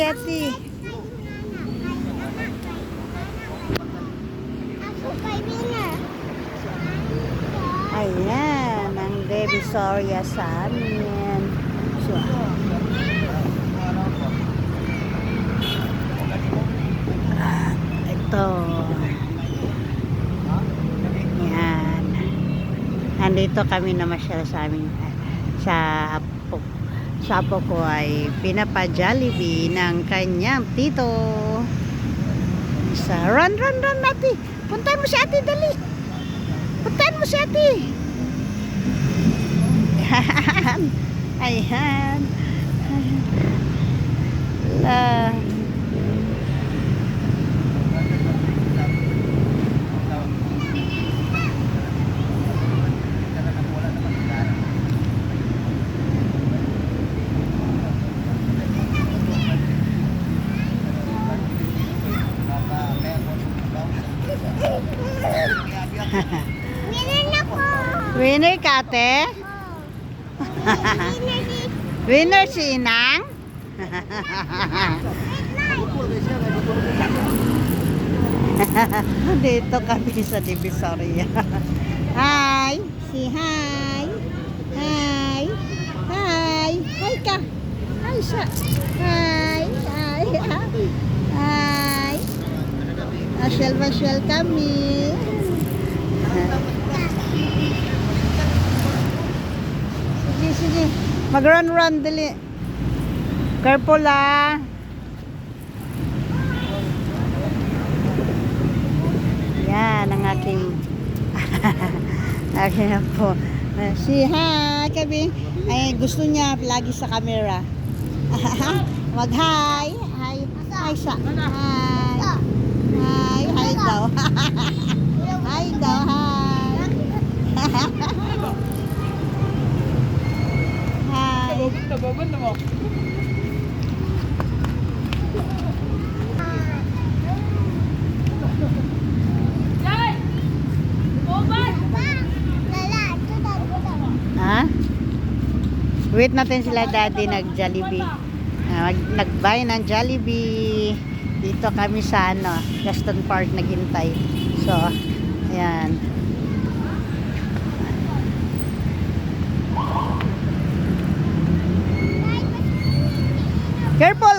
spaghetti. Ayan, ang Divisoria sa amin. So, ito. Yan. Nandito kami namasyal sa amin. Sa apo ko ay pinapa-Jollibee ng kanyang tito. Run, ate. Puntahan mo si ate, dali. Puntahan mo si ate. Ayan. Ayan. La. Winner ka, ate? Winner si Inang? Dito kami sa Divisoria. Hi! Si hi! Hi! Hi! Hi ka! Hi siya! Hi! Hi! Hi! Masyal kami. Sige. Mag-run, dali. Careful ah. Yan ang aking aking po. Si hi, Kabi. Ay, gusto niya lagi sa camera. Mag-hi. Hi. Hi siya. Hi. Hi daw. Hi daw. Hi. Tababan mo. Ha? Wait natin sila daddy nag-Jollibee. Nag-buy ng Jollibee. Dito kami sa Gaston Park naghintay. So, ayan. Careful.